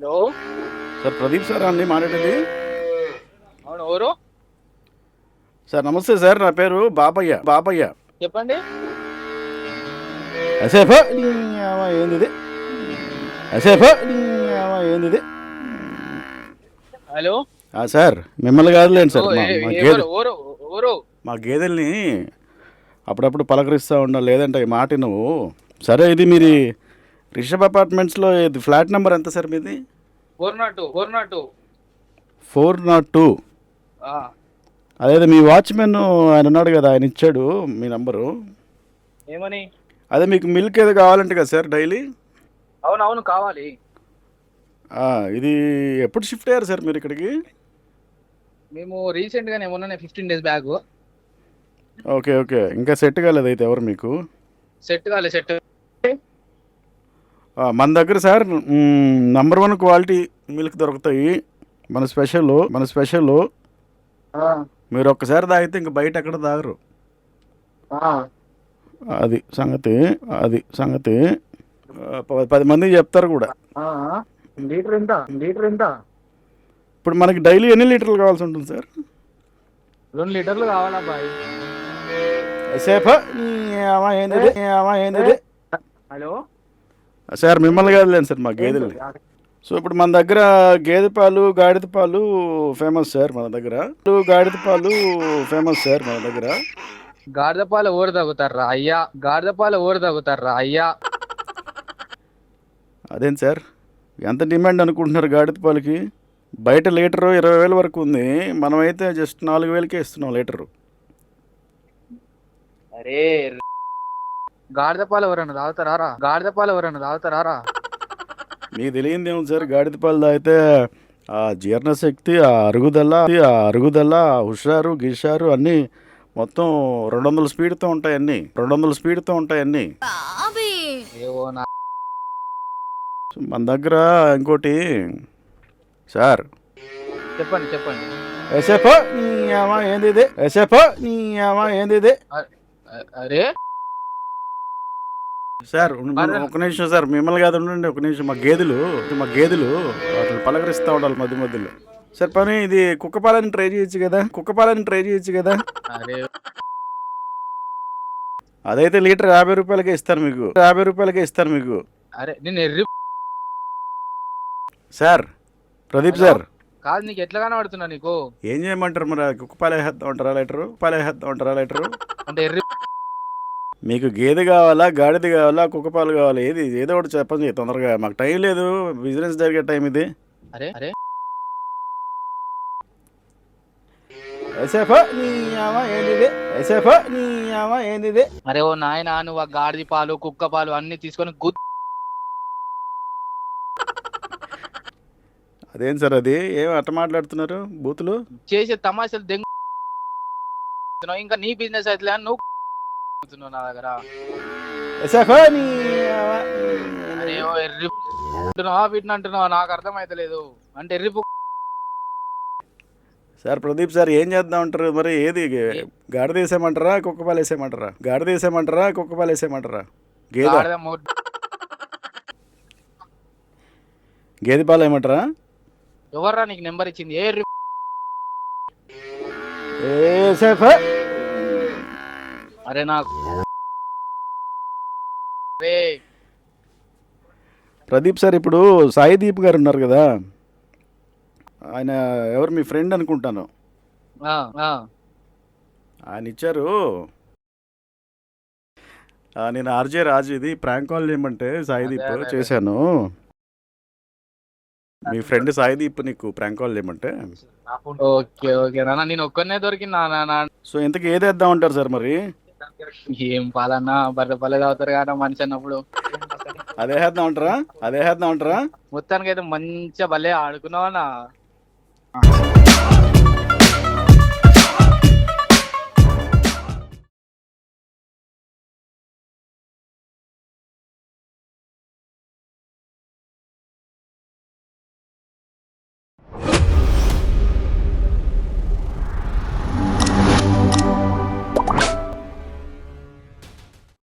Hello sir Pradeep sir అండి మాట్లాడేది. అవును, ఎవరు? సార్ నమస్తే సార్, నా పేరు బాపయ్య. చెప్పండి. అసేఫా ఏంది ఇది? అసేఫా ఏంది ఇది? హలో సార్ మిమ్మల్ని కాదులేండి సార్, మా గేదెల్ని అప్పుడప్పుడు పలకరిస్తూ ఉండాలి, లేదంటే ఈ మాట నువ్వు. సరే, ఇది మీది రిషబ్ అపార్ట్మెంట్స్లో ఇది ఫ్లాట్ నెంబర్ ఎంత సార్ మీది? 402. అదే మీ వాచ్మెన్ ఆయన ఉన్నాడు కదా, ఆయన ఇచ్చాడు మీ నంబరు. ఏమని? అదే మీకు మిల్క్ ఏదో కావాలంటే కదా సార్ డైలీ? అవునవును, కావాలి. ఇది ఎప్పుడు షిఫ్ట్ అయ్యారు సార్ మీరు ఇక్కడికి? మేము రీసెంట్గానే మొన్ననే 15 days బ్యాక్. ఓకే, ఇంకా సెట్ కాలేదు అయితే ఎవరు మీకు? సెట్ మన దగ్గర సార్ నంబర్ 1 క్వాలిటీ మిల్క్ దొరుకుతాయి. మన స్పెషల్ మీరు ఒక్కసారి తాగితే ఇంక బయట ఎక్కడ తాగరు. అది సంగతి 10 మందికి చెప్తారు కూడా. లీటర్ ఎంత? ఇప్పుడు మనకి డైలీ ఎన్ని లీటర్లు కావాల్సి ఉంటుంది సార్? 2 లీటర్లు కావాలా బాయ్? ఏంది? హలో సార్ మిమ్మల్ని కాదులేండి సార్, మా గేదెలు. సో ఇప్పుడు మన దగ్గర గేదె పాలు, గాడిద పాలు ఫేమస్ సార్ మన దగ్గర. గాడిద పాలు ఎవరు తాగుతారా అయ్యా? అదేం సార్, ఎంత డిమాండ్ అనుకుంటున్నారు గాడిద పాలకి? బయట లీటరు 20,000 వరకు ఉంది, మనమైతే జస్ట్ 4,000కే ఇస్తున్నాం లీటరు. అరే, గాడిద పాలు ఎవరన్నా తాగుతారా? మీకు తెలియంది ఏముంది సార్, గాడిద పాలు తాగితే ఆ జీర్ణశక్తి, ఆ అరుగుదల, హుషారు, గిషారు అన్నీ మొత్తం 200 స్పీడ్తో ఉంటాయి అన్నీ. మన దగ్గర ఇంకోటి సార్, చెప్పండి. ఏంది ఇది? అరే సార్ ఒక నిమిషం సార్, మిమ్మల్ని కాదు ఉండండి ఒక నిమిషం. మా గేదెలు వాటిని పలకరిస్తూ ఉండాలి మధ్యలో. సార్ పని ఇది కుక్కపాలని ట్రై చేయొచ్చు కదా? అరే, అదైతే లీటర్ 50 రూపాయలకే ఇస్తాను మీకు. అరే నేను సార్ ప్రదీప్ సార్ కాదు, నీకు ఎట్లా కనబడుతున్నా? నీకు ఏం చేయమంటారు మరి? కుక్కపాలు వేసేద్దాం అంటారా లీటరు? అంటే మీకు గేదె కావాలా, గాడిద కావాలా, కుక్కపాలు కావాలా? ఏదో ఒకటి చెప్పండి తొందరగా, మాకు టైం లేదు, బిజినెస్ జరిగే టైం ఇది. అరే అరే ఓ నాయనా, నువ్వు ఆ గాడిద పాలు, కుక్క పాలు అన్ని తీసుకొని అదేం సార్, అది ఏం అట్ట మాట్లాడుతున్నారు బూతులు? చేసే తమాషాలు ఇంకా నీ బిజినెస్ అయితే నువ్వు నా దగ్గర. వీటిని అంటున్నావా? నాకు అర్థమైతలేదు. అంటే సార్ ప్రదీప్ సార్ ఏం చేద్దాం అంటారు మరి? ఏది గాడిద వేసేయమంటారా, కుక్కపాలు వేసేయమంటారా? గేదె పాలు ఏమంటారా? ఎవర్రా నీకు నెంబర్ ఇచ్చింది? అరే నాకు ప్రదీప్ సార్, ఇప్పుడు సాయిదీప్ గారు ఉన్నారు కదా, ఆయన ఎవరు మీ ఫ్రెండ్ అనుకుంటాను. ఆయన ఇచ్చారు, నేను ఆర్జే రాజు, ఇది ప్రాంక్ కాల్ చేయమంటే సాయిదీప్ చేశాను. మీ ఫ్రెండ్ సాయిదీప్ నీకు ప్రాంక్ కాల్ చేయమంటే. ఓకే నాన్న, నేను ఒక్కనే దొరికినా. సో ఇంతకు ఏదేద్దాం అంటారు సార్ మరి? ఏం పాలన్నా, బర్రె పల్లె తాగుతారు కదా మనిషి అన్నప్పుడు. అదే వేద్దాం అంటారా? మొత్తానికి అయితే మంచిగా భలే ఆడుకున్నావన్నా.